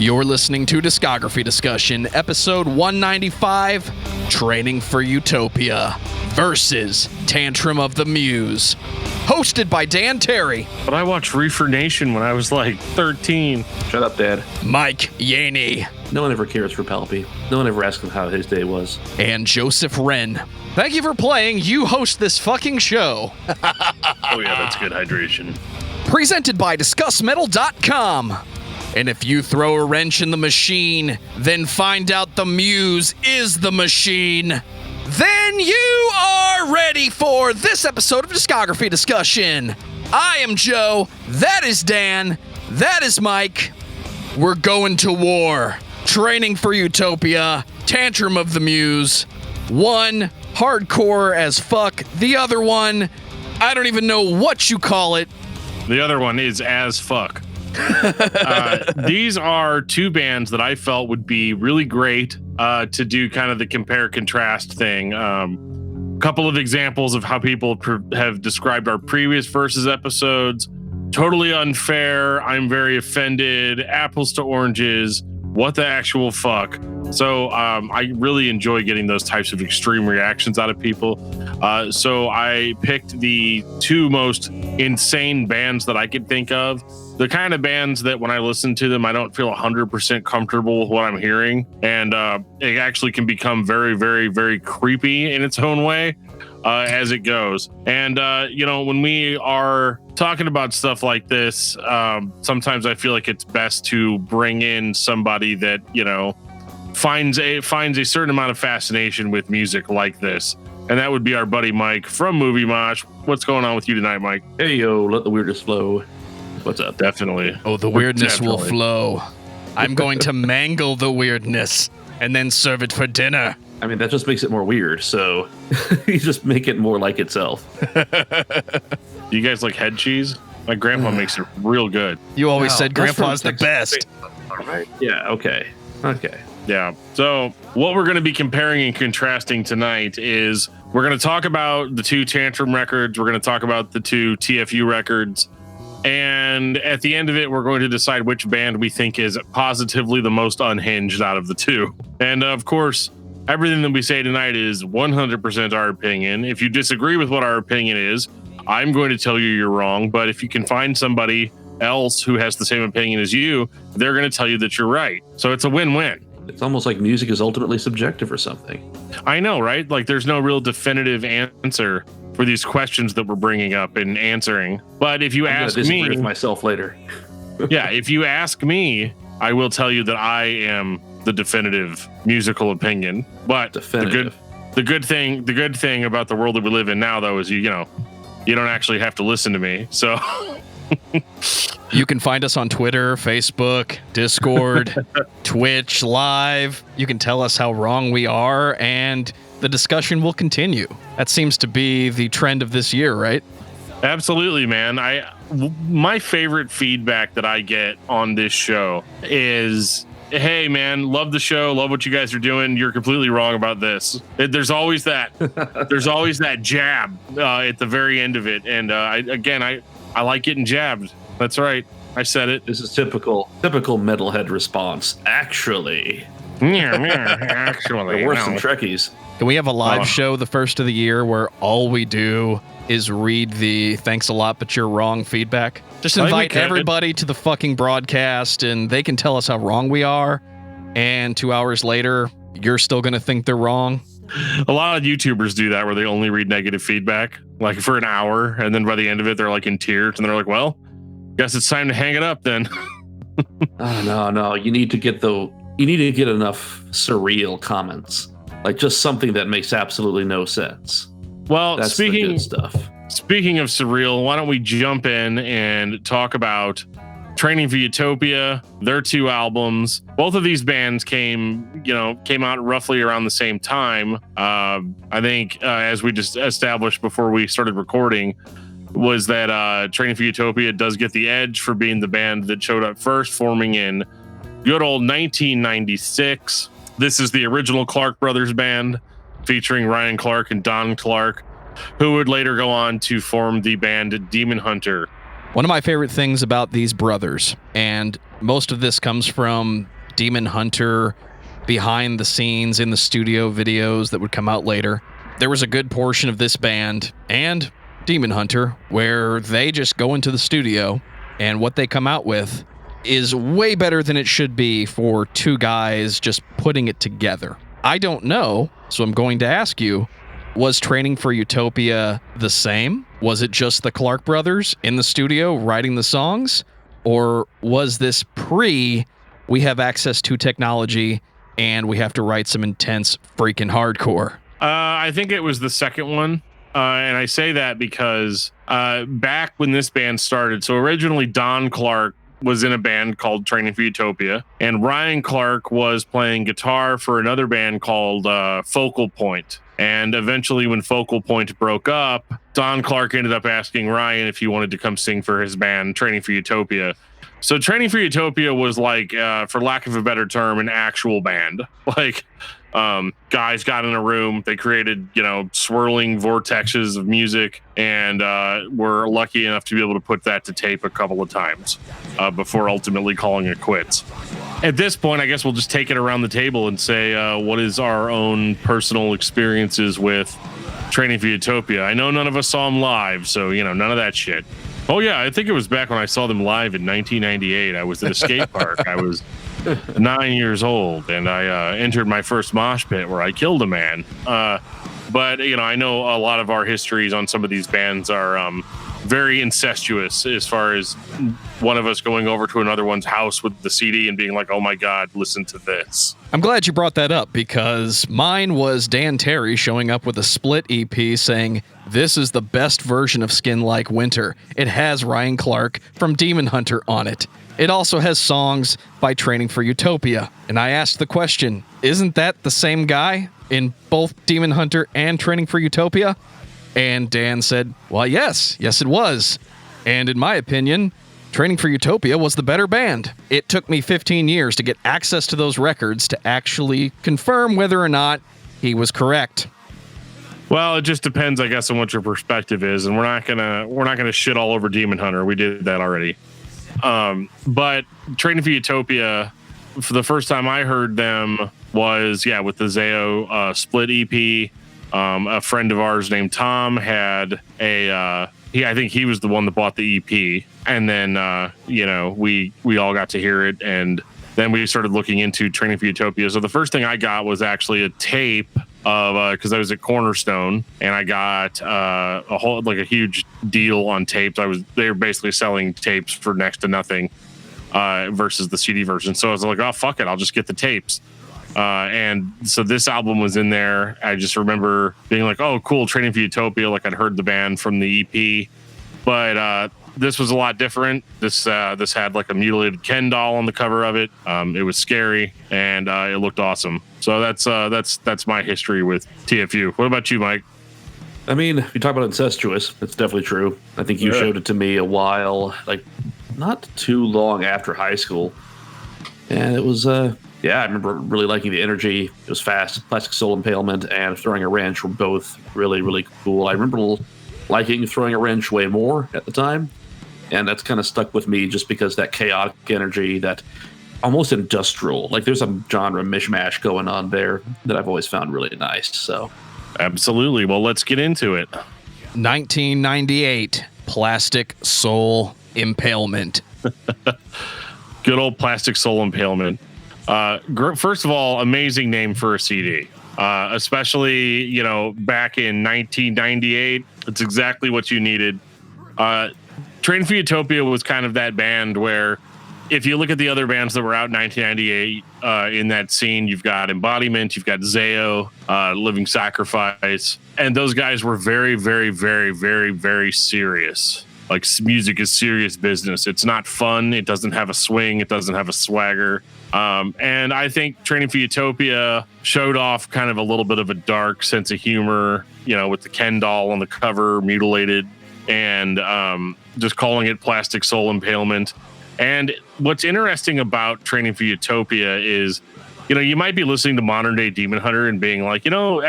You're listening to Discography Discussion, episode 195, Training for Utopia versus Tantrum of the Muse. Hosted by Dan Terry. But I watched Reefer Nation when I was like 13. Shut up, Dad. Mike Yaney. No one ever cares for Palpy. No one ever asks him how his day was. And Joseph Wren. Thank you for playing. You host this fucking show. Oh yeah, that's good hydration. Presented by discussmetal.com. And if you throw a wrench in the machine, then find out the Muse is the machine, then you are ready for this episode of Discography Discussion. I am Joe, that is Dan, that is Mike. We're going to war. Training for Utopia, Tantrum of the Muse. One, hardcore as fuck. The other one, I don't even know what you call it. The other one is as fuck. These are two bands that I felt would be really great to do kind of the compare contrast thing. Couple of examples of how people have described our previous versus episodes. Totally unfair. I'm very offended. Apples to oranges. What the actual fuck? So I really enjoy getting those types of extreme reactions out of people. So I picked the two most insane bands that I could think of. The kind of bands that when I listen to them, I don't feel 100% comfortable with what I'm hearing. And it actually can become very, very, very creepy in its own way as it goes. And, when we are talking about stuff like this, sometimes I feel like it's best to bring in somebody that, finds a certain amount of fascination with music like this. And that would be our buddy Mike from Movie Mosh. What's going on with you tonight, Mike? Hey, yo, let the weirdness flow. What's up? Definitely. Oh, the weirdness will flow. I'm going to mangle the weirdness and then serve it for dinner. I mean, that just makes it more weird, so you just make it more like itself. You guys like head cheese? My grandpa makes it real good. You always said grandpa's the best. All right. Yeah, okay. Yeah. So what we're going to be comparing and contrasting tonight is we're going to talk about the two Tantrum records. We're going to talk about the two TFU records. And at the end of it, we're going to decide which band we think is positively the most unhinged out of the two. And of course, everything that we say tonight is 100% our opinion. If you disagree with what our opinion is, I'm going to tell you you're wrong. But if you can find somebody else who has the same opinion as you, they're going to tell you that you're right. So it's a win-win. It's almost like music is ultimately subjective or something. I know, right? Like there's no real definitive answer for these questions that we're bringing up and answering. But if you ask me, with myself later. Yeah, if you ask me, I will tell you that I am the definitive musical opinion. But the good thing about the world that we live in now, though, is you don't actually have to listen to me. So you can find us on Twitter, Facebook, Discord, Twitch Live. You can tell us how wrong we are, and the discussion will continue. That seems to be the trend of this year, right? Absolutely, man. My favorite feedback that I get on this show is, hey, man, love the show. Love what you guys are doing. You're completely wrong about this. There's always that. There's always that jab at the very end of it. And I like getting jabbed. That's right. I said it. This is typical metalhead response. Actually. Actually. They're worse than Trekkies. Can we have a live show the first of the year where all we do is read the thanks a lot, but you're wrong feedback? Just invite everybody to the fucking broadcast and they can tell us how wrong we are. And 2 hours later, you're still going to think they're wrong. A lot of YouTubers do that where they only read negative feedback like for an hour. And then by the end of it, they're like in tears and they're like, well, guess it's time to hang it up then. No. You need to get enough surreal comments. Like just something that makes absolutely no sense. Well, that's the good stuff. Speaking of surreal, why don't we jump in and talk about Training for Utopia, their two albums. Both of these bands came out roughly around the same time. I think as we just established before we started recording, was that Training for Utopia does get the edge for being the band that showed up first, forming in good old 1996. This is the original Clark Brothers band featuring Ryan Clark and Don Clark, who would later go on to form the band Demon Hunter. One of my favorite things about these brothers, and Most of this comes from Demon Hunter behind the scenes in the studio videos that would come out later. There was a good portion of this band and Demon Hunter where they just go into the studio and what they come out with is way better than it should be for two guys just putting it together. I don't know, so I'm going to ask you, was Training for Utopia the same? Was it just the Clark brothers in the studio writing the songs? Or was this we have access to technology and we have to write some intense freaking hardcore? I think it was the second one. And I say that because back when this band started, so originally Don Clark was in a band called Training for Utopia, and Ryan Clark was playing guitar for another band called Focal Point. And eventually when Focal Point broke up, Don Clark ended up asking Ryan if he wanted to come sing for his band, Training for Utopia. So Training for Utopia was like, for lack of a better term, an actual band. Like, guys got in a room, they created, swirling vortexes of music, and were lucky enough to be able to put that to tape a couple of times before ultimately calling it quits. At this point, I guess we'll just take it around the table and say, what is our own personal experiences with Training for Utopia? I know none of us saw them live, so, none of that shit. Oh, yeah, I think it was back when I saw them live in 1998. I was at a skate park. I was 9 years old, and I entered my first mosh pit where I killed a man. But, I know a lot of our histories on some of these bands are very incestuous as far as one of us going over to another one's house with the CD and being like, oh my God, listen to this. I'm glad you brought that up because mine was Dan Terry showing up with a split EP saying, this is the best version of Skin Like Winter. It has Ryan Clark from Demon Hunter on it. It also has songs by Training for Utopia. And I asked the question, isn't that the same guy in both Demon Hunter and Training for Utopia? And Dan said, well, yes it was. And in my opinion, Training for Utopia was the better band. It took me 15 years to get access to those records to actually confirm whether or not he was correct. Well, it just depends, I guess, on what your perspective is, and we're not gonna shit all over Demon Hunter. We did that already. But Training for Utopia, for the first time I heard them was with the Zayo split EP. A friend of ours named Tom had I think he was the one that bought the EP, and then we all got to hear it, and then we started looking into Training for Utopia. So the first thing I got was actually a tape of because I was at Cornerstone, and I got a huge deal on tapes. They were basically selling tapes for next to nothing versus the CD version. So I was like, oh fuck it, I'll just get the tapes. And so this album was in there. I just remember being like, oh, cool, Training for Utopia. Like I'd heard the band from the EP, but this was a lot different. This had like a mutilated Ken doll on the cover of it. It was scary and it looked awesome. So that's my history with TFU. What about you, Mike? I mean, if you talk about incestuous, it's definitely true. I think you showed it to me a while, like not too long after high school. And it was, I remember really liking the energy. It was fast. Plastic Soul Impalement and Throwing a Wrench were both really, really cool. I remember liking Throwing a Wrench way more at the time. And that's kind of stuck with me just because that chaotic energy, that almost industrial, like there's a genre mishmash going on there that I've always found really nice. So, absolutely. Well, let's get into it. 1998, Plastic Soul Impalement. Good old Plastic Soul Impalement. First of all, amazing name for a CD. Especially, back in 1998, it's exactly what you needed. Training for Utopia was kind of that band where if you look at the other bands that were out in 1998 in that scene, you've got Embodiment, you've got Zayo, Living Sacrifice, and those guys were very, very, very, very, very serious. Like, music is serious business. It's not fun. It doesn't have a swing. It doesn't have a swagger. And I think Training for Utopia showed off kind of a little bit of a dark sense of humor, with the Ken doll on the cover, mutilated, and just calling it Plastic Soul Impalement. And what's interesting about Training for Utopia is, you might be listening to modern day Demon Hunter and being like,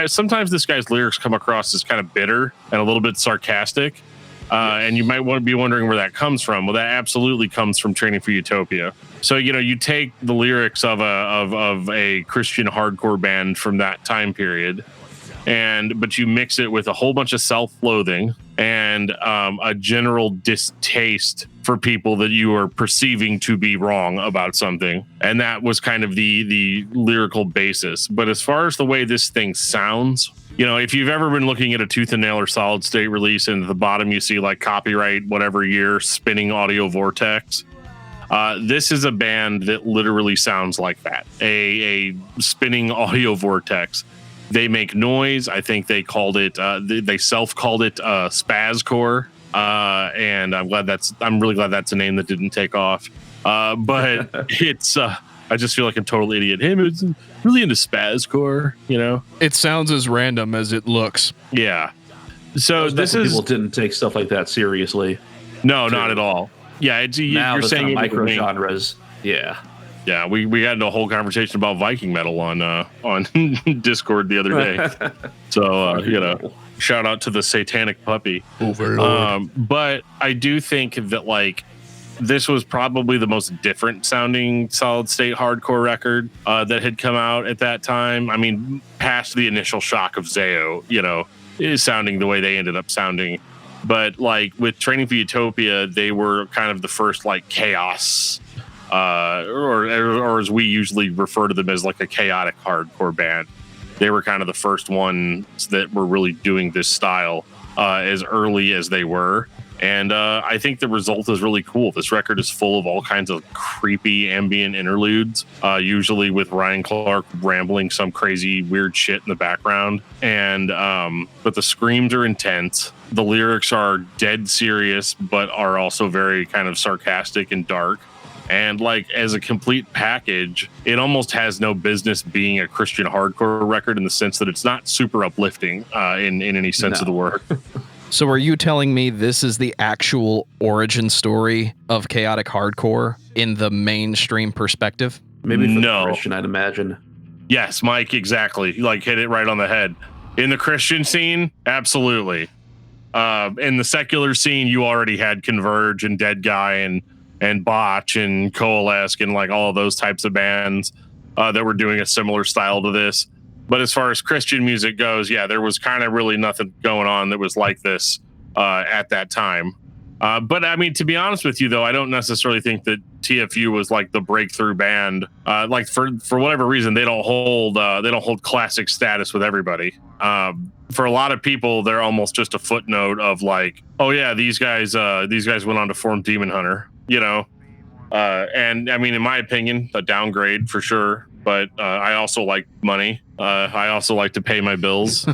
sometimes this guy's lyrics come across as kind of bitter and a little bit sarcastic. And you might be wondering where that comes from. Well, that absolutely comes from Training for Utopia. So, you take the lyrics of a Christian hardcore band from that time period, but you mix it with a whole bunch of self-loathing and a general distaste for people that you are perceiving to be wrong about something. And that was kind of the lyrical basis. But as far as the way this thing sounds, if you've ever been looking at a Tooth and Nail or Solid State release, and at the bottom you see like copyright whatever year spinning audio vortex, this is a band that literally sounds like that, a spinning audio vortex. They make noise. I think they called it they self-called it spazcore, and I'm really glad that's a name that didn't take off, but it's I just feel like a total idiot. Him is really into spazcore, It sounds as random as it looks. Yeah. So people didn't take stuff like that seriously. No, not at all. Yeah, you're saying micro genres. Yeah. Yeah, we got into a whole conversation about Viking metal on Discord the other day. So shout out to the satanic puppy. Overlord. But I do think that this was probably the most different sounding solid state hardcore record that had come out at that time. I mean, past the initial shock of Zao, is sounding the way they ended up sounding. But with Training for Utopia, they were kind of the first chaos, or as we usually refer to them as a chaotic hardcore band. They were kind of the first ones that were really doing this style as early as they were. And I think the result is really cool. This record is full of all kinds of creepy ambient interludes, usually with Ryan Clark rambling some crazy weird shit in the background. And but the screams are intense. The lyrics are dead serious, but are also very kind of sarcastic and dark. And as a complete package, it almost has no business being a Christian hardcore record in the sense that it's not super uplifting in any sense of the word. So are you telling me this is the actual origin story of chaotic hardcore in the mainstream perspective? Maybe for the Christian, I'd imagine. Yes, Mike, exactly. Hit it right on the head. In the Christian scene, absolutely. In the secular scene, you already had Converge and Dead Guy and Botch and Coalesce and all of those types of bands that were doing a similar style to this. But as far as Christian music goes, yeah, there was kind of really nothing going on that was like this at that time. But I mean, to be honest with you, though, I don't necessarily think that TFU was the breakthrough band. For whatever reason, they don't hold classic status with everybody. For a lot of people, they're almost just a footnote of oh yeah, these guys went on to form Demon Hunter, and I mean, in my opinion, a downgrade for sure. But I also like money. I also like to pay my bills.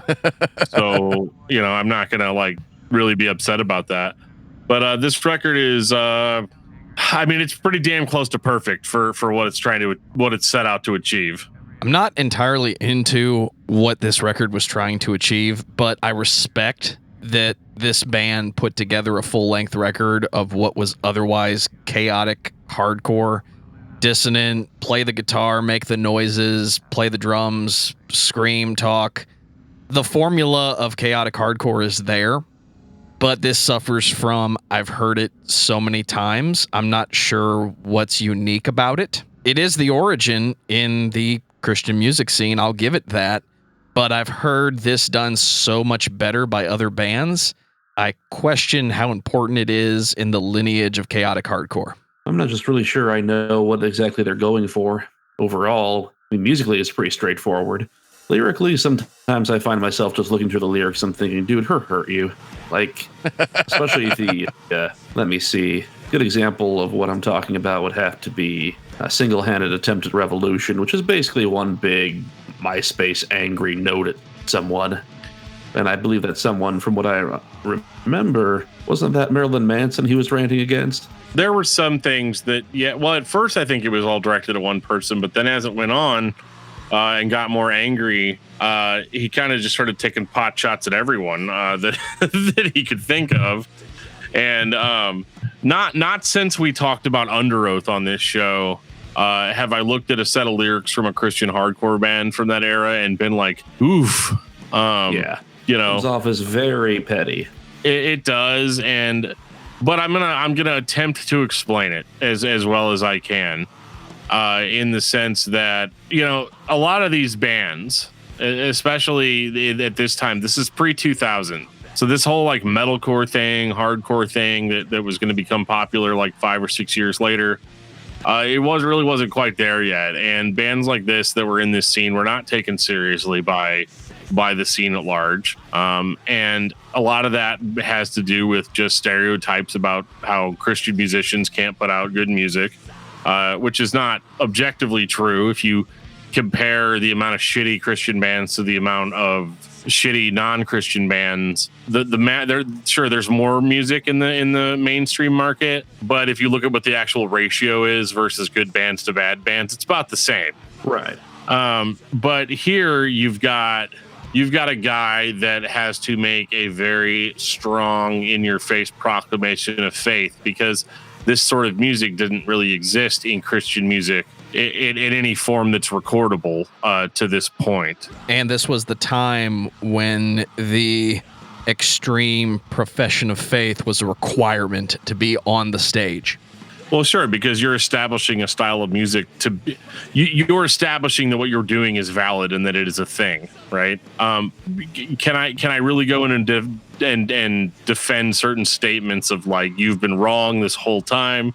So, I'm not going to really be upset about that. But this record is, it's pretty damn close to perfect for what it's set out to achieve. I'm not entirely into what this record was trying to achieve, but I respect that this band put together a full-length record of what was otherwise chaotic hardcore. Dissonant, play the guitar, make the noises, play the drums, scream, talk. The formula of chaotic hardcore is there, but this suffers from, I've heard it so many times, I'm not sure what's unique about it. It is the origin in the Christian music scene, I'll give it that, but I've heard this done so much better by other bands, I question how important it is in the lineage of chaotic hardcore. I'm not just really sure I know what exactly they're going for overall. I mean, musically, it's pretty straightforward. Lyrically, sometimes I find myself just looking through the lyrics and thinking, dude, hurt you. Especially let me see. Good example of what I'm talking about would have to be a single-handed attempt at revolution, which is basically one big MySpace angry note at someone. And I believe that someone, from what I remember, wasn't that Marilyn Manson he was ranting against? There were some things that, at first I think it was all directed at one person, but then as it went on and got more angry, he kind of just started taking pot shots at everyone that that he could think of. And not since we talked about Under Oath on this show have I looked at a set of lyrics from a Christian hardcore band from that era and been like, oof. Comes off as very petty. It does, but I'm gonna attempt to explain it as well as I can, in the sense that, you know, a lot of these bands, especially at this time, this is pre-2000. So this whole like metalcore thing, hardcore thing that was going to become popular like 5 or 6 years later, it wasn't quite there yet. And bands like this that were in this scene were not taken seriously by the scene at large. And a lot of that has to do with just stereotypes about how Christian musicians can't put out good music, which is not objectively true. If you compare the amount of shitty Christian bands to the amount of shitty non-Christian bands, there's more music in the mainstream market, but if you look at what the actual ratio is versus good bands to bad bands, it's about the same. Right. But here you've got a guy that has to make a very strong in-your-face proclamation of faith, because this sort of music didn't really exist in Christian music in any form that's recordable to this point. And this was the time when the extreme profession of faith was a requirement to be on the stage. Well, sure, because you're establishing a style of music you're establishing that what you're doing is valid and that it is a thing, right? Can I really go in and defend certain statements of like, you've been wrong this whole time?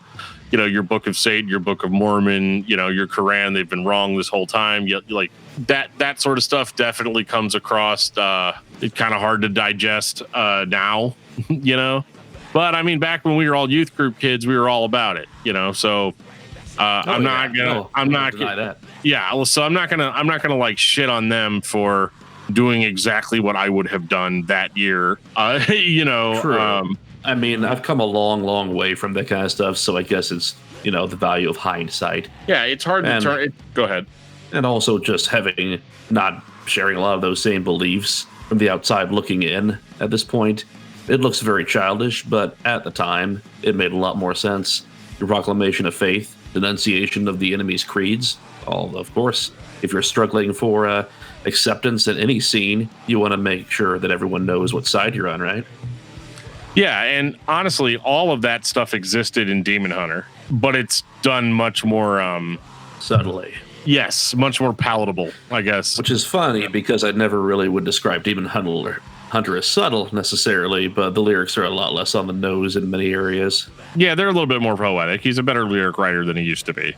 You know, your Book of Satan, your Book of Mormon, you know, your Quran, they've been wrong this whole time. Like that sort of stuff definitely comes across. It's kind of hard to digest now, you know. But I mean, back when we were all youth group kids, we were all about it, you know. So I'm not gonna like shit on them for doing exactly what I would have done that year. You know. True. I mean, I've come a long, long way from that kind of stuff, so I guess it's, you know, the value of hindsight. Yeah, it's hard to turn it. Go ahead. And also just not sharing a lot of those same beliefs from the outside looking in at this point. It looks very childish, but at the time, it made a lot more sense. Your proclamation of faith, denunciation of the enemy's creeds, all, of course. If you're struggling for acceptance in any scene, you want to make sure that everyone knows what side you're on, right? Yeah, and honestly, all of that stuff existed in Demon Hunter, but it's done much more subtly. Yes, much more palatable, I guess. Which is funny because I never really would describe Demon Hunter as subtle necessarily, but the lyrics are a lot less on the nose in many areas. Yeah, they're a little bit more poetic. He's a better lyric writer than he used to be.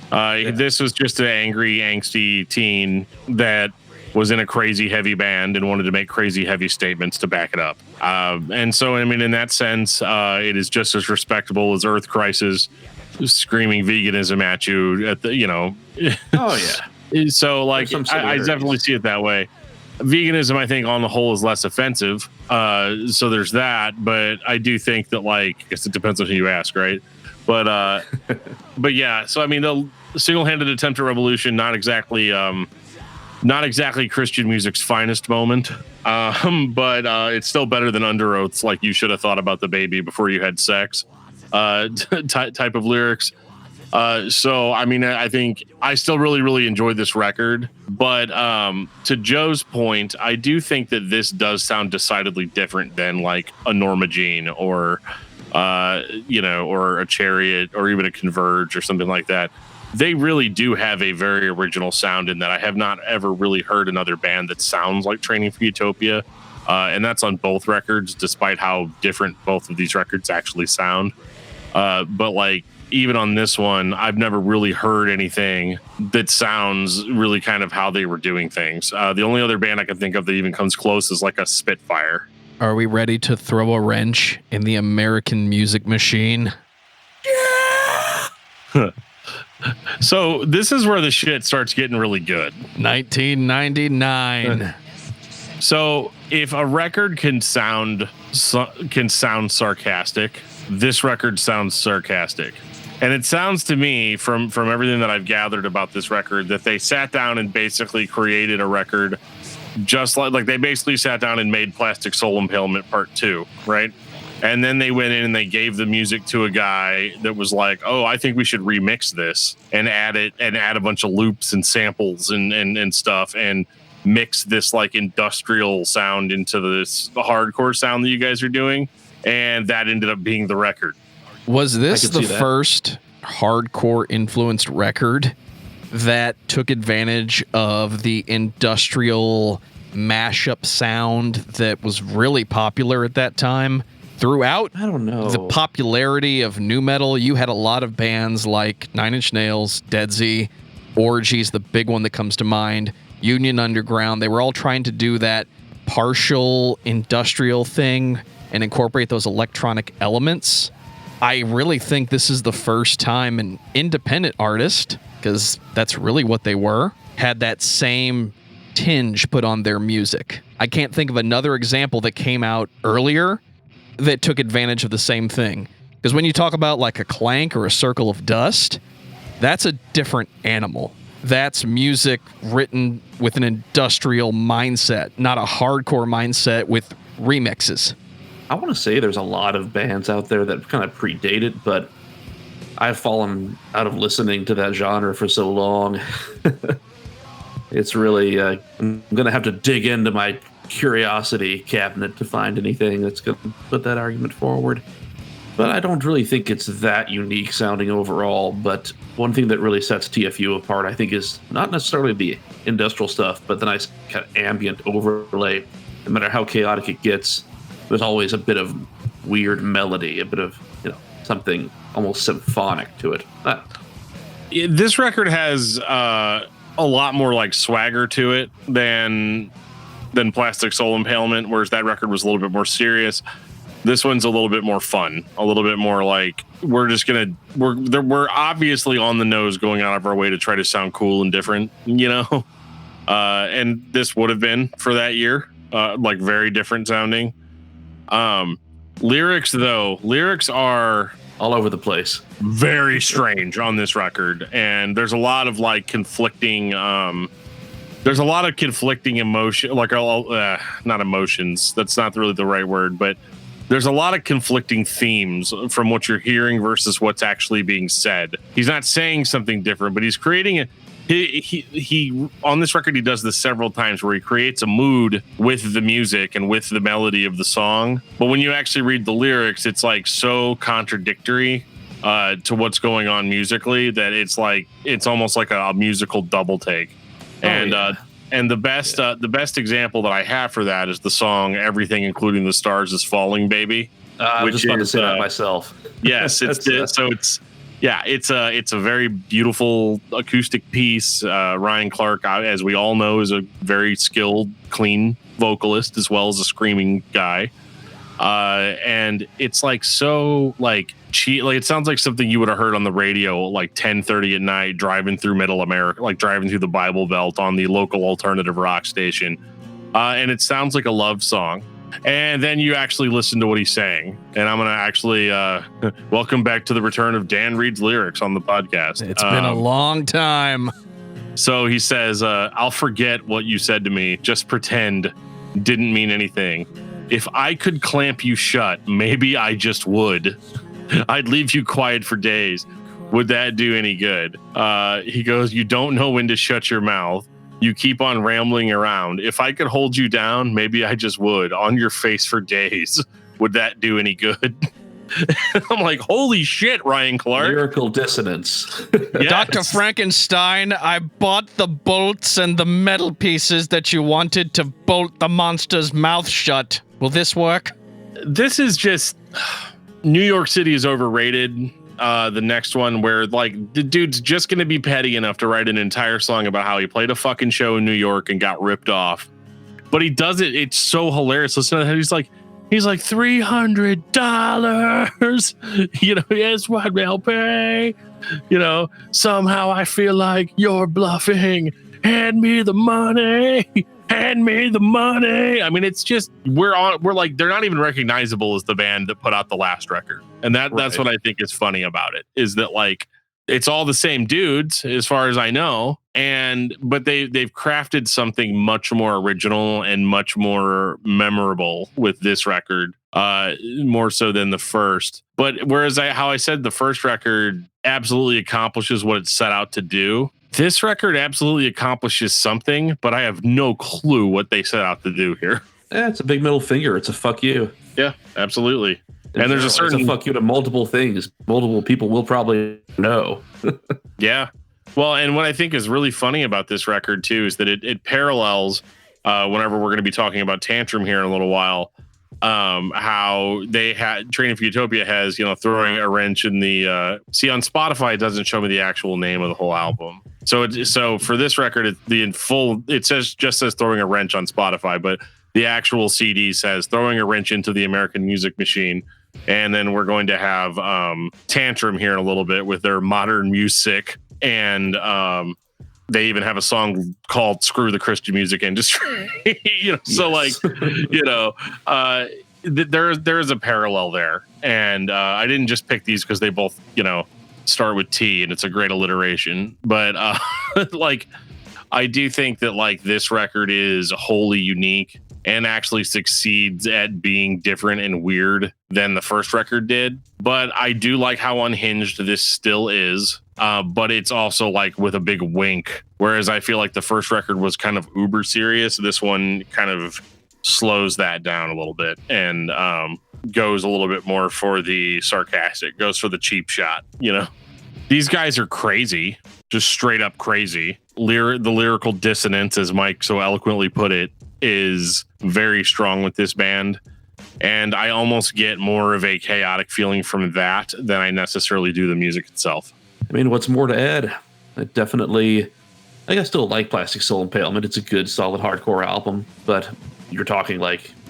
This was just an angry, angsty teen that was in a crazy heavy band and wanted to make crazy heavy statements to back it up. And so, I mean, in that sense, it is just as respectable as Earth Crisis screaming veganism at you at the, you know. Oh yeah. So like, I definitely see it that way. Veganism, I think, on the whole, is less offensive. So there's that, but I do think that, like, I guess it depends on who you ask, right? But but yeah. So I mean, the single-handed attempt at revolution, not exactly Christian music's finest moment, but it's still better than Under Oath's like "You should have thought about the baby before you had sex" type of lyrics. So, I mean, I think I still really, really enjoyed this record. But to Joe's point, I do think that this does sound decidedly different than like a Norma Jean or, you know, or a Chariot or even a Converge or something like that. They really do have a very original sound in that I have not ever really heard another band that sounds like Training for Utopia. And that's on both records, despite how different both of these records actually sound. But like, even on this one, I've never really heard anything that sounds really kind of how they were doing things. The only other band I can think of that even comes close is like a Spitfire. Are we ready to throw a wrench in the American music machine? Yeah! So this is where the shit starts getting really good. 1999. So if a record can sound sarcastic, this record sounds sarcastic. And it sounds to me, from everything that I've gathered about this record, that they sat down and basically created a record just like they basically sat down and made Plastic Soul Impalement Part 2, right? And then they went in and they gave the music to a guy that was like, oh, I think we should remix this and add a bunch of loops and samples and stuff and mix this like industrial sound into this hardcore sound that you guys are doing, and that ended up being the record. Was this the first hardcore influenced record that took advantage of the industrial mashup sound that was really popular at that time? Throughout I don't know. the popularity of nu metal, you had a lot of bands like Nine Inch Nails, Dead Z, Orgy's the big one that comes to mind, Union Underground. They were all trying to do that partial industrial thing and incorporate those electronic elements. I really think this is the first time an independent artist, because that's really what they were, had that same tinge put on their music. I can't think of another example that came out earlier that took advantage of the same thing. Because when you talk about like a Clank or a Circle of Dust, that's a different animal. That's music written with an industrial mindset, not a hardcore mindset with remixes. I want to say there's a lot of bands out there that kind of predate it, but I've fallen out of listening to that genre for so long. It's really, I'm going to have to dig into my curiosity cabinet to find anything that's going to put that argument forward. But I don't really think it's that unique sounding overall. But one thing that really sets TFU apart, I think, is not necessarily the industrial stuff, but the nice kind of ambient overlay. No matter how chaotic it gets, there's always a bit of weird melody, a bit of, something almost symphonic to it. This record has a lot more like swagger to it than Plastic Soul Impalement, whereas that record was a little bit more serious. This one's a little bit more fun, a little bit more like we're obviously on the nose, going out of our way to try to sound cool and different, and this would have been for that year, like very different sounding. Lyrics are all over the place, very strange on this record, and there's a lot of like conflicting emotion, like not emotions, that's not really the right word, but there's a lot of conflicting themes from what you're hearing versus what's actually being said. He's not saying something different, but he's creating he on this record, he does this several times where he creates a mood with the music and with the melody of the song. But when you actually read the lyrics, it's like so contradictory to what's going on musically that it's almost like a musical double take. And the best example that I have for that is the song "Everything, Including the Stars Is Falling, Baby." I was just about to say that myself. Yes, it's a very beautiful acoustic piece. Ryan Clark, as we all know, is a very skilled, clean vocalist as well as a screaming guy. And it's like so like cheap. Like it sounds like something you would have heard on the radio like 10:30 at night, driving through Middle America, like driving through the Bible Belt on the local alternative rock station. And it sounds like a love song. And then you actually listen to what he's saying. And I'm going to actually welcome back to the return of Dan Reed's lyrics on the podcast. It's been a long time. So he says, I'll forget what you said to me. Just pretend didn't mean anything. If I could clamp you shut, maybe I just would. I'd leave you quiet for days. Would that do any good? He goes, you don't know when to shut your mouth. You keep on rambling around. If I could hold you down, maybe I just would. On your face for days. Would that do any good? I'm like, holy shit, Ryan Clark. Lyrical dissonance. Yes. Dr. Frankenstein, I bought the bolts and the metal pieces that you wanted to bolt the monster's mouth shut. Will this work? This is just... New York City is overrated. The next one where like the dude's just going to be petty enough to write an entire song about how he played a fucking show in New York and got ripped off. But he does it. It's so hilarious. Listen to that. He's like $300. Yes, what will pay? Somehow I feel like you're bluffing. Hand me the money. Hand me the money. I mean, it's just we're like they're not even recognizable as the band that put out the last record, and that's what I think is funny about it is that like it's all the same dudes as far as I know, but they've crafted something much more original and much more memorable with this record, more so than the first. But whereas how I said the first record absolutely accomplishes what it set out to do, This record absolutely accomplishes something, but I have no clue what they set out to do here. It's a big middle finger. It's a fuck you. Yeah, absolutely. And there's a certain fuck you to multiple things. Multiple people will probably know. Yeah. Well, and what I think is really funny about this record too is that it parallels whenever we're going to be talking about Tantrum here in a little while. How they had Training for Utopia has, throwing a wrench in the see on Spotify, it doesn't show me the actual name of the whole album. So for this record, it says throwing a wrench on Spotify, but the actual CD says throwing a wrench into the American music machine. And then we're going to have Tantrum here in a little bit with their modern music. And they even have a song called Screw the Christian Music Industry. So there's a parallel there. And I didn't just pick these because they both, start with T and it's a great alliteration. But I do think that this record is wholly unique and actually succeeds at being different and weird than the first record did. But I do like how unhinged this still is. But it's also with a big wink. Whereas I feel like the first record was kind of uber serious. This one kind of slows that down a little bit and goes a little bit more for the sarcastic, goes for the cheap shot. These guys are crazy, just straight up crazy. The lyrical dissonance, as Mike so eloquently put it, is very strong with this band. And I almost get more of a chaotic feeling from that than I necessarily do the music itself. I mean, what's more to add? I still like Plastic Soul Impalement. It's a good, solid hardcore album, but you're talking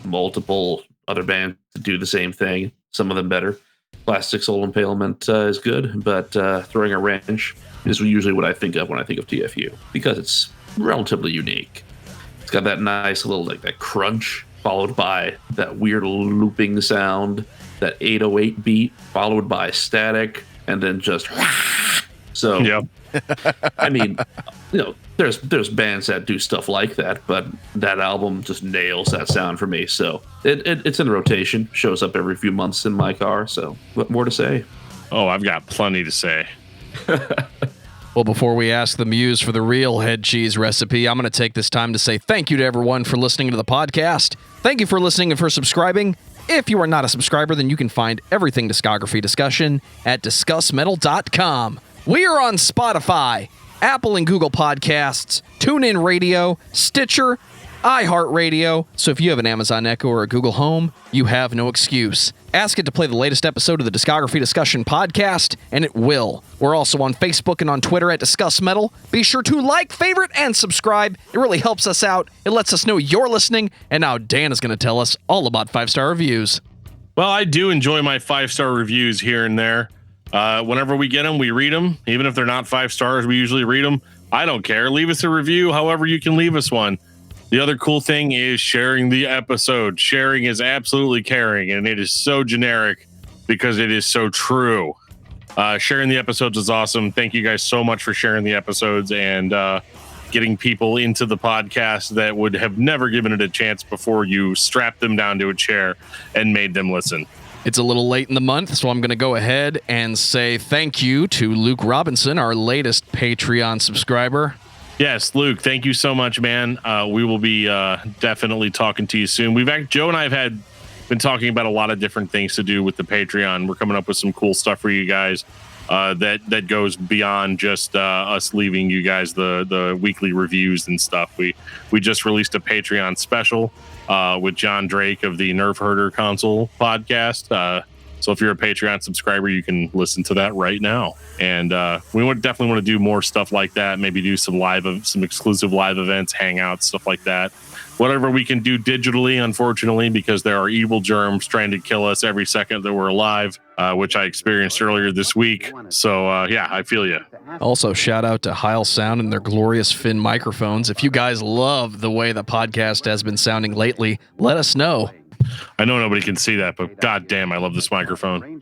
multiple other bands that do the same thing, some of them better. Plastic Soul Impalement is good, but Throwing a Wrench is usually what I think of when I think of TFU, because it's relatively unique. It's got that nice little, that crunch, followed by that weird looping sound, that 808 beat, followed by static, and then just... So, yep. I mean, there's bands that do stuff like that, but that album just nails that sound for me. So it's in rotation, shows up every few months in my car. So what more to say? Oh, I've got plenty to say. Well, before we ask the Muse for the real head cheese recipe, I'm going to take this time to say thank you to everyone for listening to the podcast. Thank you for listening and for subscribing. If you are not a subscriber, then you can find everything Discography discussion at discussmetal.com. We are on Spotify, Apple and Google Podcasts, TuneIn Radio, Stitcher, iHeartRadio. So if you have an Amazon Echo or a Google Home, you have no excuse. Ask it to play the latest episode of the Discography Discussion podcast, and it will. We're also on Facebook and on Twitter at Discuss Metal. Be sure to like, favorite, and subscribe. It really helps us out. It lets us know you're listening. And now Dan is going to tell us all about 5-star reviews. Well, I do enjoy my 5-star reviews here and there. Whenever we get them, we read them. Even if they're not 5 stars, we usually read them. I don't care. Leave us a review however you can leave us one. The other cool thing is sharing the episode. Sharing is absolutely caring, and it is so generic because it is so true. Sharing the episodes is awesome. Thank you guys so much for sharing the episodes and getting people into the podcast that would have never given it a chance before you strapped them down to a chair and made them listen. It's a little late in the month, so I'm going to go ahead and say thank you to Luke Robinson, our latest Patreon subscriber. Yes, Luke, thank you so much, man. We will be definitely talking to you soon. Joe and I have been talking about a lot of different things to do with the Patreon. We're coming up with some cool stuff for you guys that goes beyond just us leaving you guys the weekly reviews and stuff. We just released a Patreon special with John Drake of the Nerf Herder Console podcast. So if you're a Patreon subscriber, you can listen to that right now. And we would definitely want to do more stuff like that. Maybe do some exclusive live events, hangouts, stuff like that. Whatever we can do digitally, unfortunately, because there are evil germs trying to kill us every second that we're alive, which I experienced earlier this week. So, yeah, I feel you. Also, shout out to Heil Sound and their glorious Finn microphones. If you guys love the way the podcast has been sounding lately, let us know. I know nobody can see that, but goddamn, I love this microphone.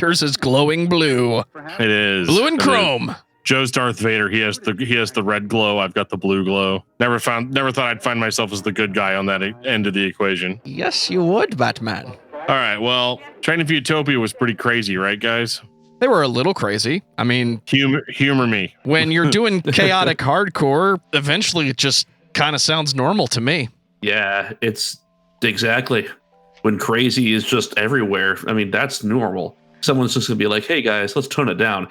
Yours is glowing blue. It is. Blue and chrome. Joe's Darth Vader. He has the red glow. I've got the blue glow. Never thought I'd find myself as the good guy on that end of the equation. Yes, you would, Batman. All right. Well, Training for Utopia was pretty crazy, right, guys? They were a little crazy. I mean, humor me. When you're doing chaotic hardcore, eventually it just kind of sounds normal to me. Yeah, it's exactly when crazy is just everywhere. I mean, that's normal. Someone's just gonna be like, "Hey guys, let's tone it down."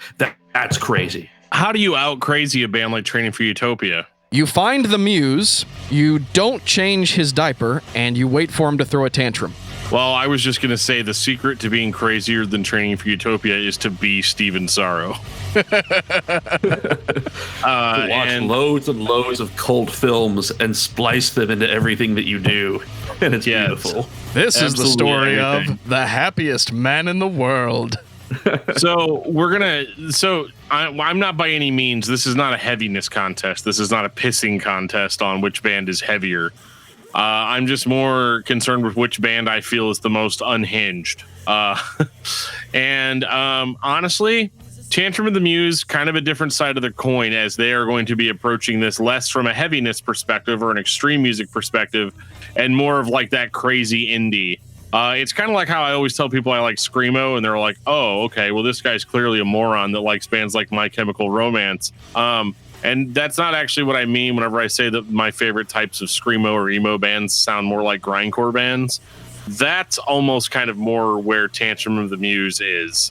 That's crazy. How do you out crazy a band like Training for Utopia? You find the Muse, you don't change his diaper, and you wait for him to throw a tantrum. Well, I was just going to say the secret to being crazier than Training for Utopia is to be Steven Sorrow. Watch loads and loads of cult films and splice them into everything that you do. And it's beautiful. This is the story of the happiest man in the world. I'm not by any means, this is not a heaviness contest. This is not a pissing contest on which band is heavier. I'm just more concerned with which band I feel is the most unhinged. Honestly, Tantrum of the Muse, kind of a different side of the coin, as they are going to be approaching this less from a heaviness perspective or an extreme music perspective, and more of like that crazy indie. It's kind of like how I always tell people I like Screamo, and they're like, oh, okay, well, this guy's clearly a moron that likes bands like My Chemical Romance. And that's not actually what I mean whenever I say that my favorite types of Screamo or emo bands sound more like grindcore bands. That's almost kind of more where Tantrum of the Muse is.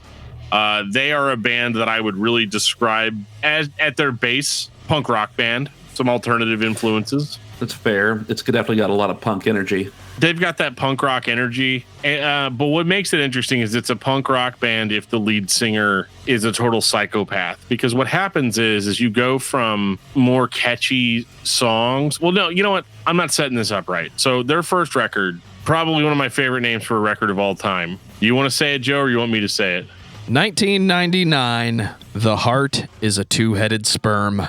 They are a band that I would really describe as, at their base, punk rock band. Some alternative influences. That's fair. It's definitely got a lot of punk energy. They've got that punk rock energy. But what makes it interesting is it's a punk rock band if the lead singer is a total psychopath. Because what happens is you go from more catchy songs. Well, no, you know what? I'm not setting this up right. So their first record, probably one of my favorite names for a record of all time. You want to say it, Joe, or you want me to say it? 1999, The Heart is a Two-Headed Sperm.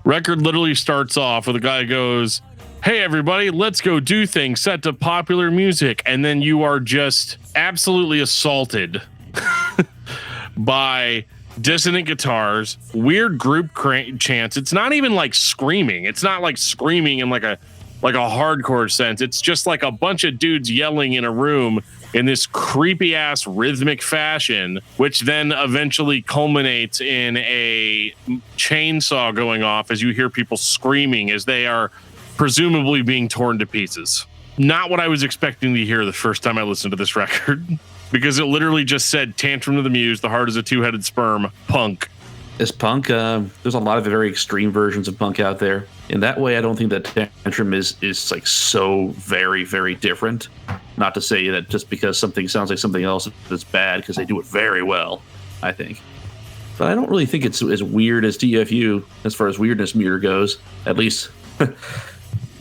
Record literally starts off with a guy goes, hey, everybody, let's go do things set to popular music. And then you are just absolutely assaulted by dissonant guitars, weird group chants. It's not even like screaming. It's not like screaming in like a hardcore sense. It's just like a bunch of dudes yelling in a room in this creepy ass rhythmic fashion, which then eventually culminates in a chainsaw going off as you hear people screaming as they are presumably being torn to pieces. Not what I was expecting to hear the first time I listened to this record, because it literally just said Tantrum of the Muse, The Heart is a Two-Headed Sperm, punk. Is punk, there's a lot of very extreme versions of punk out there. In that way, I don't think that Tantrum is like so very, very different. Not to say that just because something sounds like something else that's bad, because they do it very well, I think. But I don't really think it's as weird as TFU as far as weirdness meter goes. At least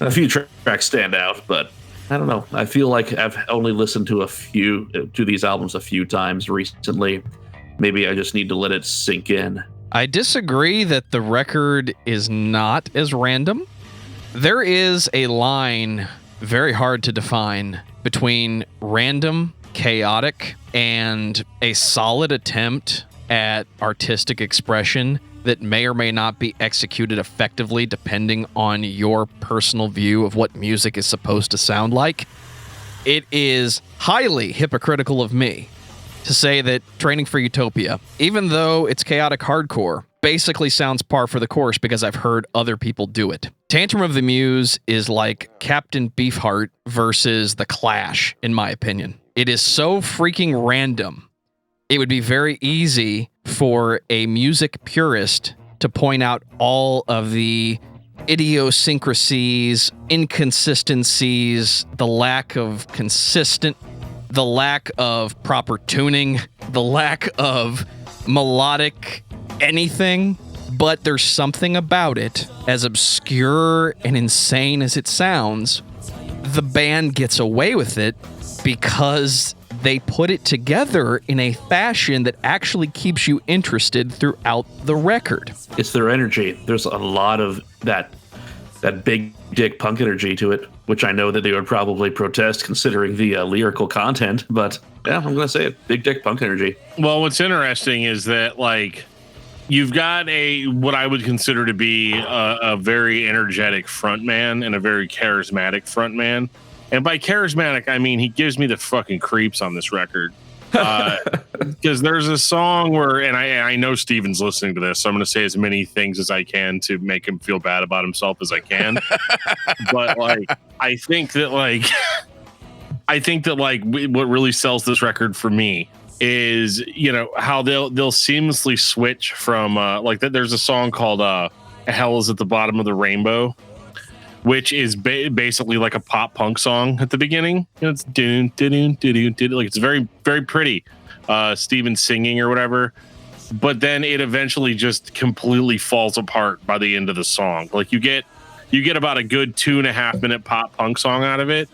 a few tracks stand out, but I don't know. I feel like I've only listened to these albums a few times recently. Maybe I just need to let it sink in. I disagree that the record is not as random. There is a line very hard to define between random, chaotic, and a solid attempt at artistic expression that may or may not be executed effectively depending on your personal view of what music is supposed to sound like. It is highly hypocritical of me to say that Training for Utopia, even though it's chaotic hardcore, basically sounds par for the course because I've heard other people do it. Tantrum of the Muse is like Captain Beefheart versus The Clash, in my opinion. It is so freaking random. It would be very easy for a music purist to point out all of the idiosyncrasies, inconsistencies, the lack of proper tuning, the lack of melodic anything, but there's something about it, as obscure and insane as it sounds, the band gets away with it because they put it together in a fashion that actually keeps you interested throughout the record. It's their energy. There's a lot of that big dick punk energy to it, which I know that they would probably protest considering the lyrical content, but yeah, I'm going to say it. Big dick punk energy. Well, what's interesting is that, like, you've got what I would consider to be a very energetic frontman and a very charismatic frontman. And by charismatic, I mean he gives me the fucking creeps on this record. Because there's a song where, and I know Steven's listening to this, so I'm going to say as many things as I can to make him feel bad about himself as I can. But like, I think that like what really sells this record for me is, you know, how they'll seamlessly switch from like that. There's a song called "Hell Is at the Bottom of the Rainbow," which is basically like a pop punk song at the beginning. And it's like it's very, very pretty. Steven singing or whatever. But then it eventually just completely falls apart by the end of the song. Like you get about a good 2.5 minute pop punk song out of it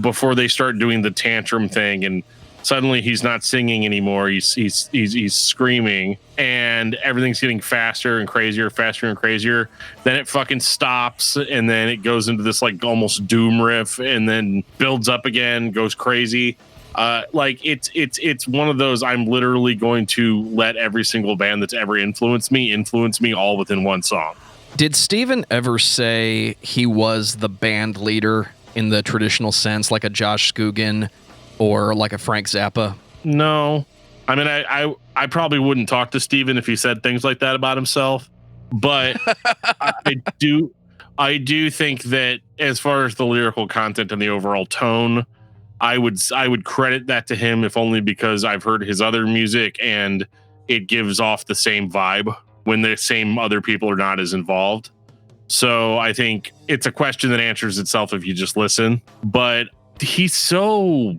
before they start doing the tantrum thing, and suddenly he's not singing anymore. He's screaming, and everything's getting faster and crazier. Then it fucking stops, and then it goes into this like almost doom riff, and then builds up again, goes crazy. Like it's one of those, I'm literally going to let every single band that's ever influenced me all within one song. Did Steven ever say he was the band leader in the traditional sense, like a Josh Scogin or like a Frank Zappa? No. I mean, I probably wouldn't talk to Steven if he said things like that about himself, but I do think that as far as the lyrical content and the overall tone, I would credit that to him, if only because I've heard his other music and it gives off the same vibe when the same other people are not as involved. So I think it's a question that answers itself if you just listen. But he's so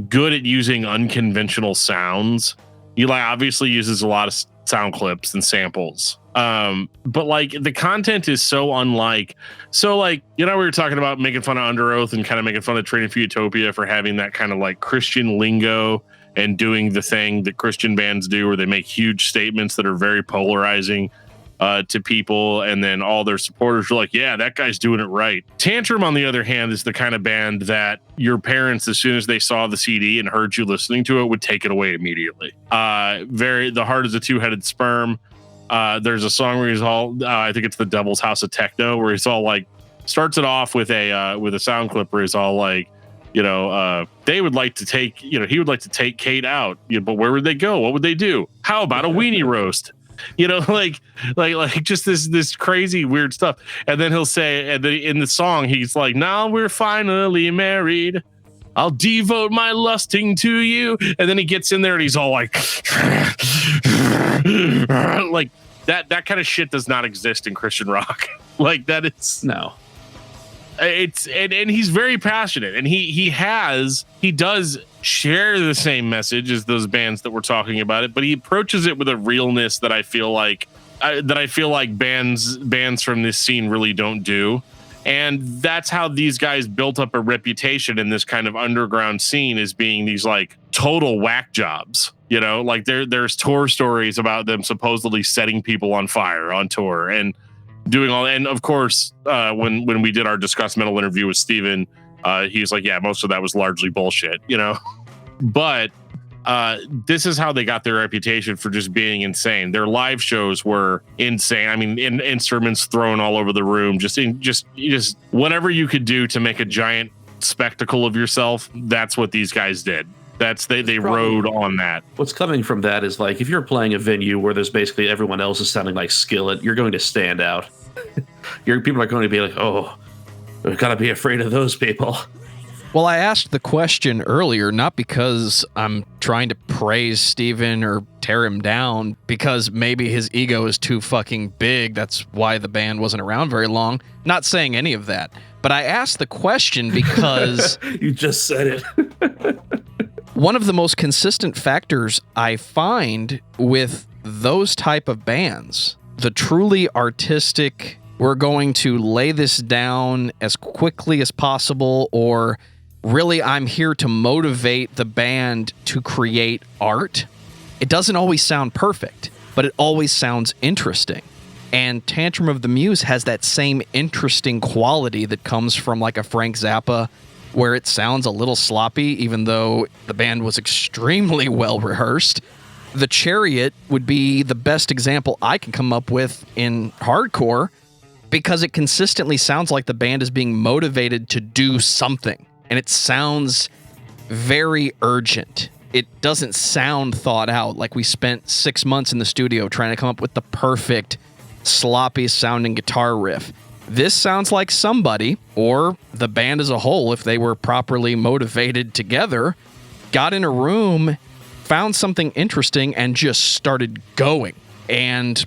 good at using unconventional sounds. He like obviously uses a lot of sound clips and samples. But like the content is so unlike. So like, you know, we were talking about making fun of Under Oath and kind of making fun of Training for Utopia for having that kind of like Christian lingo and doing the thing that Christian bands do where they make huge statements that are very polarizing to people, and then all their supporters are like, yeah, that guy's doing it right. Tantrum, on the other hand, is the kind of band that your parents, as soon as they saw the CD and heard you listening to it, would take it away immediately. The Heart is a Two-Headed Sperm. There's a song where he's all, I think it's the Devil's House of Techno, where he's all like, starts it off with a sound clip where he's all like, you know, they would like to take, you know, he would like to take Kate out, you know, but where would they go? What would they do? How about a weenie roast? You know, like just this crazy weird stuff. And then he'll say, and in the song, he's like, now we're finally married. I'll devote my lusting to you. And then he gets in there and he's all like, like that kind of shit does not exist in Christian rock. Like that is no. It's and he's very passionate, and he does share the same message as those bands that we're talking about it, but he approaches it with a realness that I feel like bands from this scene really don't do. And that's how these guys built up a reputation in this kind of underground scene, as being these like total whack jobs. You know, like there's tour stories about them supposedly setting people on fire on tour and doing all. And of course, when we did our Discuss Metal interview with Steven, he's like, yeah, most of that was largely bullshit, you know. But this is how they got their reputation, for just being insane. Their live shows were insane. I mean, instruments thrown all over the room, just whatever you could do to make a giant spectacle of yourself. That's what these guys did. They rode on that. What's coming from that is like, if you're playing a venue where there's basically everyone else is sounding like Skillet, you're going to stand out. People are going to be like, oh, we've got to be afraid of those people. Well, I asked the question earlier, not because I'm trying to praise Steven or tear him down, because maybe his ego is too fucking big. That's why the band wasn't around very long. Not saying any of that. But I asked the question because... You just said it. One of the most consistent factors I find with those type of bands, the truly artistic, we're going to lay this down as quickly as possible, or really I'm here to motivate the band to create art. It doesn't always sound perfect, but it always sounds interesting. And Tantrum of the Muse has that same interesting quality that comes from like a Frank Zappa, where it sounds a little sloppy, even though the band was extremely well rehearsed. The Chariot would be the best example I can come up with in hardcore, because it consistently sounds like the band is being motivated to do something. And it sounds very urgent. it doesn't sound thought out. Like we spent 6 months in the studio trying to come up with the perfect sloppy sounding guitar riff. This sounds like somebody, or the band as a whole, if they were properly motivated together, got in a room, found something interesting, and just started going. And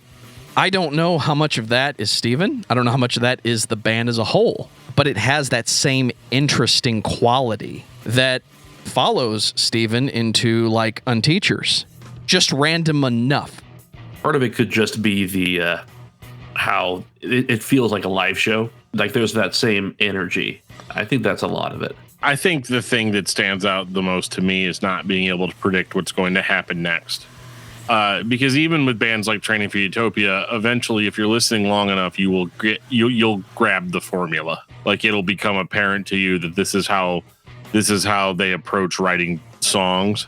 I don't know how much of that is Steven. I don't know how much of that is the band as a whole. But it has that same interesting quality that follows Steven into, like, Unteachers. Just random enough. Part of it could just be the how it feels like a live show. Like there's that same energy. I think that's a lot of it. I think the thing that stands out the most to me is not being able to predict what's going to happen next. Because even with bands like Training for Utopia, eventually, if you're listening long enough, you'll grab the formula. Like it'll become apparent to you that this is how they approach writing songs.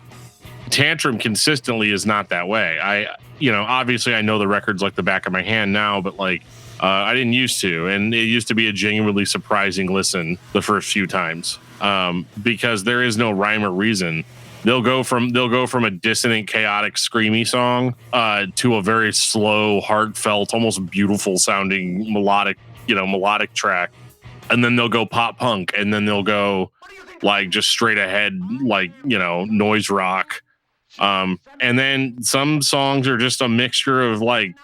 Tantrum consistently is not that way. Obviously I know the records like the back of my hand now, but like I didn't used to, and it used to be a genuinely surprising listen the first few times, because there is no rhyme or reason. They'll go from a dissonant, chaotic, screamy song to a very slow, heartfelt, almost beautiful sounding melodic track, and then they'll go pop punk, and then they'll go like just straight ahead, like noise rock. And then some songs are just a mixture of like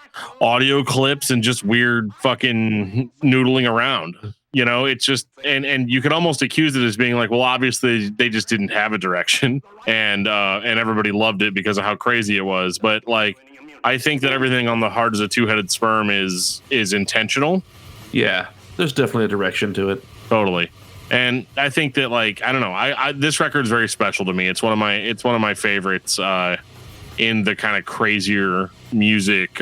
audio clips and just weird fucking noodling around. It's just, and you could almost accuse it as being like, well, obviously they just didn't have a direction, and everybody loved it because of how crazy it was. But like, I think that everything on the Heart as a Two-Headed Sperm is intentional. Yeah, there's definitely a direction to it. Totally. And I think that, like, I don't know, this record is very special to me. It's one of my favorites in the kind of crazier music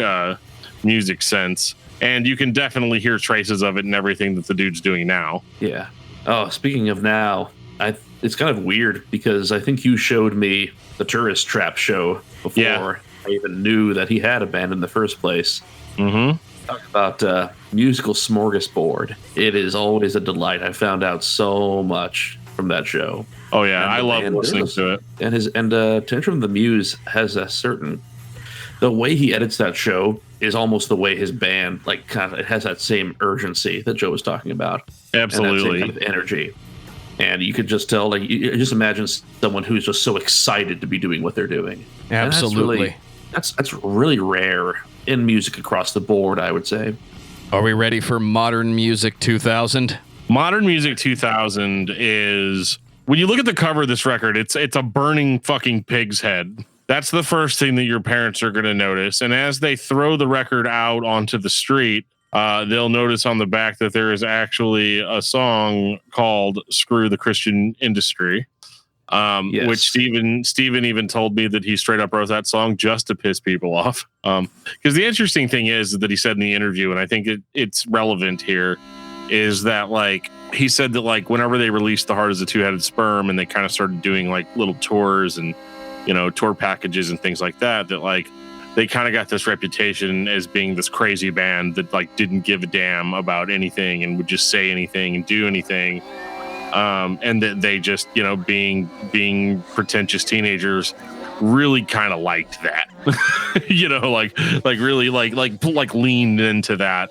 sense. And you can definitely hear traces of it in everything that the dude's doing now. Yeah. Oh, speaking of now, it's kind of weird because I think you showed me the Tourist Trap show before I even knew that he had a band in the first place. Mm-hmm. Talk about musical smorgasbord. It is always a delight. I found out so much from that show. Oh yeah, I love listening to it. And Tantrum the Muse has the way he edits that show is almost the way his band, like, kind of, it has that same urgency that Joe was talking about. Absolutely. And that same kind of energy. And you could just tell, like, you just imagine someone who's just so excited to be doing what they're doing. Absolutely. That's really rare in music across the board, I would say. Are we ready for Modern Music 2000? Modern Music 2000 is, when you look at the cover of this record, it's a burning fucking pig's head. That's the first thing that your parents are going to notice. And as they throw the record out onto the street, they'll notice on the back that there is actually a song called Screw the Christian Industry. Yes. Which Steven even told me that he straight up wrote that song just to piss people off. Because the interesting thing is that he said in the interview, and I think it's relevant here, is that, like, he said that, like, whenever they released The Heart as a Two-Headed Sperm and they kind of started doing like little tours and tour packages and things like that, that like they kind of got this reputation as being this crazy band that like didn't give a damn about anything and would just say anything and do anything. And that they just, being pretentious teenagers, really kind of liked that, like leaned into that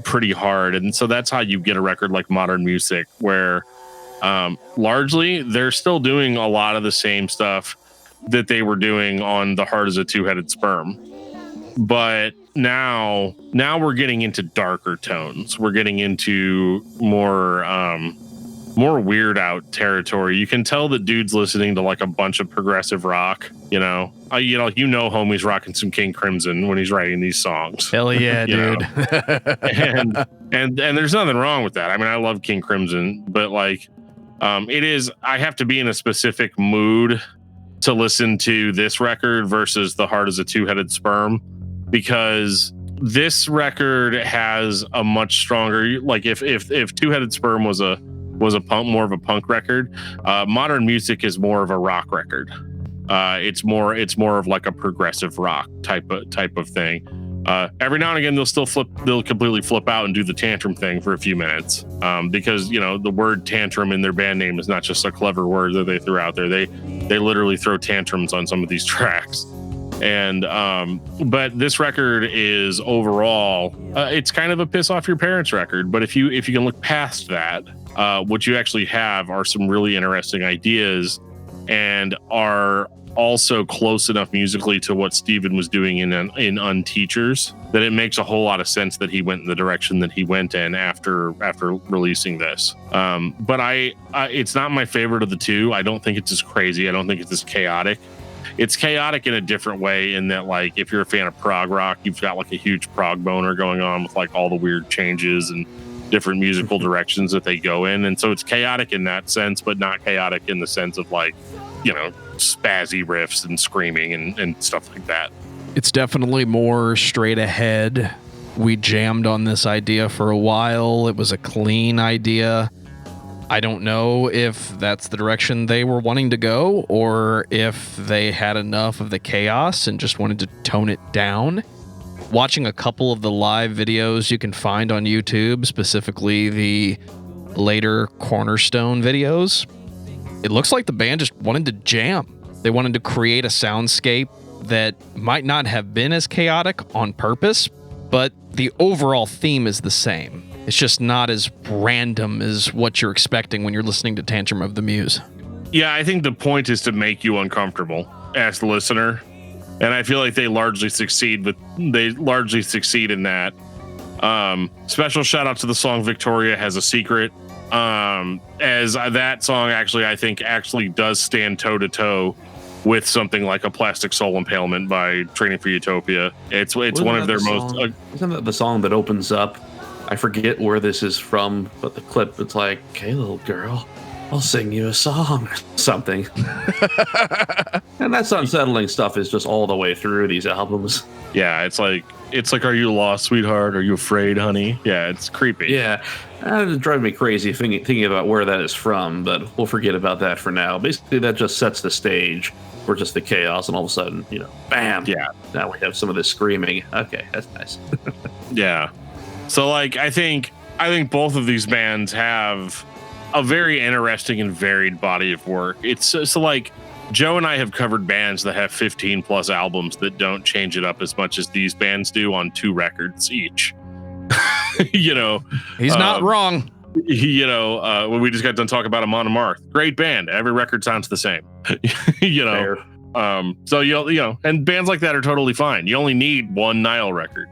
pretty hard. And so that's how you get a record like Modern Music, where largely they're still doing a lot of the same stuff that they were doing on The Heart as a Two-Headed Sperm. But now we're getting into darker tones. We're getting into more Weird Out territory. You can tell that dude's listening to like a bunch of progressive rock. Homie's rocking some King Crimson when he's writing these songs. Hell yeah, dude. and there's nothing wrong with that. I mean, I love King Crimson, but like, I have to be in a specific mood to listen to this record versus The Heart as a Two-Headed Sperm, because this record has a much stronger, like, if Two-Headed Sperm was more of a punk record, Modern Music is more of a rock record. It's more of like a progressive rock type of thing. Every now and again they'll completely flip out and do the tantrum thing for a few minutes, because the word tantrum in their band name is not just a clever word that they threw out there. they literally throw tantrums on some of these tracks. And but this record is overall it's kind of a piss off your parents record. But if you can look past that, what you actually have are some really interesting ideas, and are also close enough musically to what Steven was doing in Unteachers that it makes a whole lot of sense that he went in the direction that he went in after releasing this. But it's not my favorite of the two. I don't think it's as crazy. I don't think it's as chaotic. It's chaotic in a different way, in that, like, if you're a fan of prog rock, you've got like a huge prog boner going on with like all the weird changes and different musical directions that they go in. And so it's chaotic in that sense, but not chaotic in the sense of like, you know, spazzy riffs and screaming and stuff like that. It's definitely more straight ahead. We jammed on this idea for a while. It was a clean idea. I don't know if that's the direction they were wanting to go, or if they had enough of the chaos and just wanted to tone it down. Watching a couple of the live videos you can find on YouTube, specifically the later Cornerstone videos, it looks like the band just wanted to jam. They wanted to create a soundscape that might not have been as chaotic on purpose, but the overall theme is the same. It's just not as random as what you're expecting when you're listening to Tantrum of the Muse. Yeah, I think the point is to make you uncomfortable as the listener. And I feel like they largely succeed in that. Special shout out to the song Victoria Has a Secret. As that song I think does stand toe to toe with something like a Plastic Soul Impalement by Training for Utopia. It's one of their most. Isn't that the song that opens up? I forget where this is from, but the clip, it's like, "Hey, little girl, I'll sing you a song," something. And that's unsettling stuff is just all the way through these albums. Yeah, it's like, "Are you lost, sweetheart? Are you afraid, honey?" Yeah, it's creepy. Yeah, it drives me crazy thinking about where that is from, but we'll forget about that for now. Basically, that just sets the stage for just the chaos, and all of a sudden, bam. Yeah. Now we have some of this screaming. Okay, that's nice. Yeah. So, like, I think both of these bands have a very interesting and varied body of work. It's so like, Joe and I have covered bands that have 15 plus albums that don't change it up as much as these bands do on 2 records each. He's not wrong. When we just got done talking about Amon Amarth, great band. Every record sounds the same. Fair. So and bands like that are totally fine. You only need one Nile record.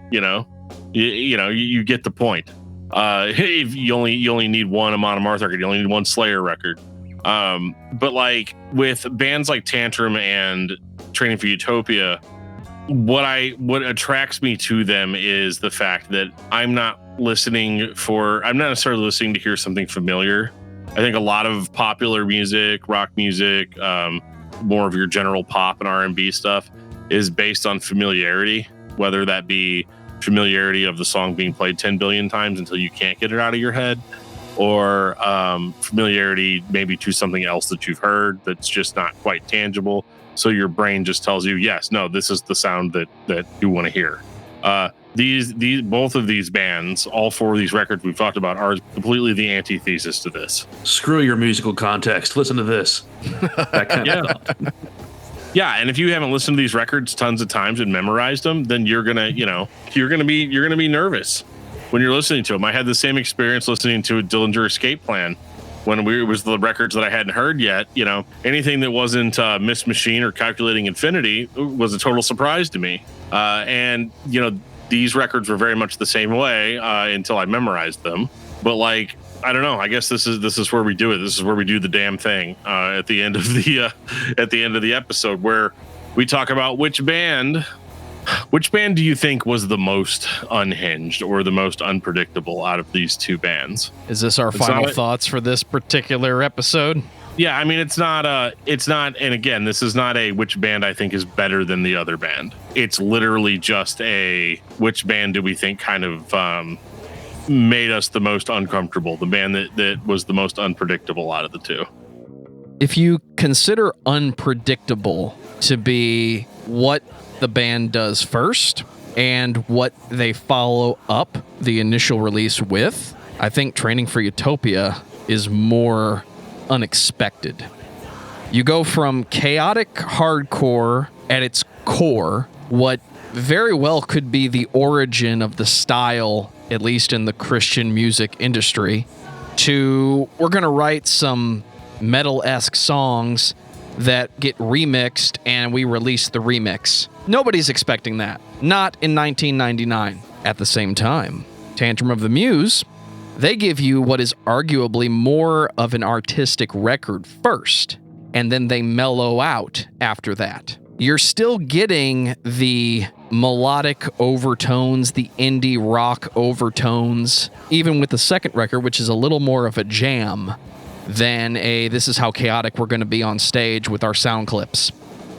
You get the point. If you only need one Amon Amarth record, you only need one Slayer record. But like with bands like Tantrum and Training for Utopia, what attracts me to them is the fact that I'm not necessarily listening to hear something familiar. I think a lot of popular music, rock music, more of your general pop and R&B stuff is based on familiarity, whether that be familiarity of the song being played 10 billion times until you can't get it out of your head, or familiarity maybe to something else that you've heard that's just not quite tangible. So your brain just tells you, yes, no, this is the sound that you want to hear. These both of these bands, all 4 of these records we've talked about, are completely the antithesis to this. Screw your musical context. Listen to this. That kind of stuff. Yeah, and if you haven't listened to these records tons of times and memorized them, then you're gonna be nervous when you're listening to them. I had the same experience listening to a Dillinger Escape Plan when it was the records that I hadn't heard yet. Anything that wasn't Miss Machine or Calculating Infinity was a total surprise to me. And these records were very much the same way until I memorized them. But like, I don't know. I guess this is where we do it. This is where we do the damn thing at the end of the episode, where we talk about which band do you think was the most unhinged or the most unpredictable out of these 2 bands? Is this our final thoughts for this particular episode? Yeah, I mean, it's not, and again, this is not a which band I think is better than the other band. It's literally just a which band do we think kind of made us the most uncomfortable, the band that was the most unpredictable out of the 2. If you consider unpredictable to be what the band does first and what they follow up the initial release with, I think Training for Utopia is more unexpected. You go from chaotic hardcore at its core, what very well could be the origin of the style, at least in the Christian music industry, to we're going to write some metal-esque songs that get remixed and we release the remix. Nobody's expecting that. Not in 1999. At the same time, Tantrum of the Muse, they give you what is arguably more of an artistic record first, and then they mellow out after that. You're still getting the melodic overtones, the indie rock overtones, even with the second record, which is a little more of a jam than a this is how chaotic we're going to be on stage with our sound clips.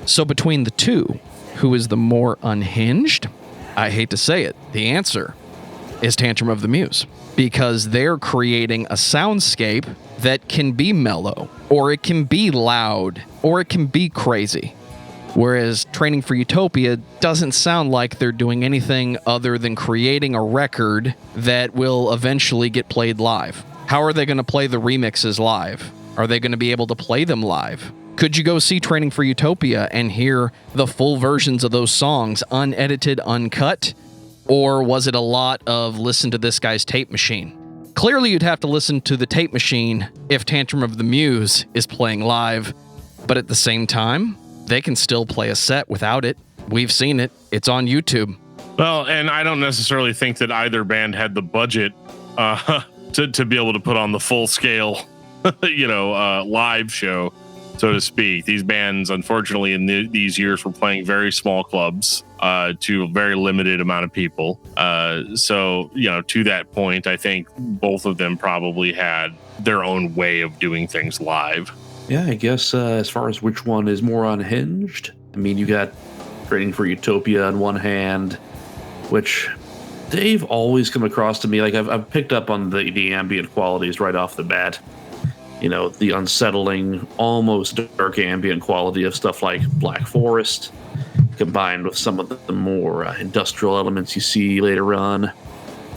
So between the two, who is the more unhinged? I hate to say it, the answer is Tantrum of the Muse, because they're creating a soundscape that can be mellow, or it can be loud, or it can be crazy. Whereas Training for Utopia doesn't sound like they're doing anything other than creating a record that will eventually get played live. How are they going to play the remixes live? Are they going to be able to play them live? Could you go see Training for Utopia and hear the full versions of those songs, unedited, uncut? Or was it a lot of listen to this guy's tape machine? Clearly you'd have to listen to the tape machine if Tantrum of the Muse is playing live, but at the same time, they can still play a set without it. We've seen it. It's on YouTube. Well, and I don't necessarily think that either band had the budget to be able to put on the full scale, live show, so to speak. These bands, unfortunately, in these years were playing very small clubs to a very limited amount of people. So, to that point, I think both of them probably had their own way of doing things live. Yeah, I guess as far as which one is more unhinged, I mean, you got Training for Utopia on one hand, which they've always come across to me. Like I've picked up on the ambient qualities right off the bat. The unsettling, almost dark ambient quality of stuff like Black Forest, combined with some of the more industrial elements you see later on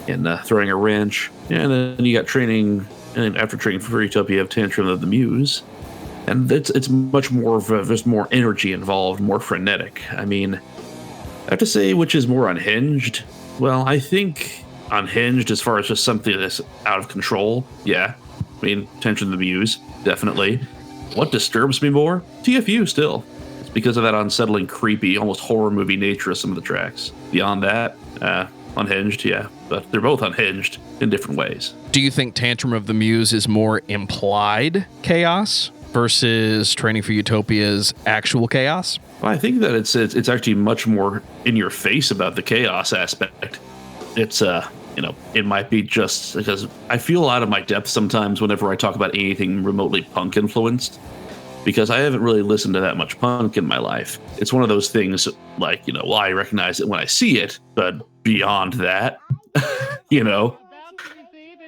in Throwing a Wrench. And then you got after Training for Utopia, you have Tantrum of the Muse. And it's much more of there's more energy involved, more frenetic. I mean, I have to say which is more unhinged. Well, I think unhinged as far as just something that's out of control. Yeah. I mean, Tantrum of the Muse, definitely. What disturbs me more? TFU still. It's because of that unsettling, creepy, almost horror movie nature of some of the tracks. Beyond that, unhinged, yeah. But they're both unhinged in different ways. Do you think Tantrum of the Muse is more implied chaos versus Training for Utopia's actual chaos? Well, I think that it's actually much more in your face about the chaos aspect. It's it might be just because I feel out of my depth sometimes whenever I talk about anything remotely punk influenced, because I haven't really listened to that much punk in my life. It's one of those things like, I recognize it when I see it, but beyond that,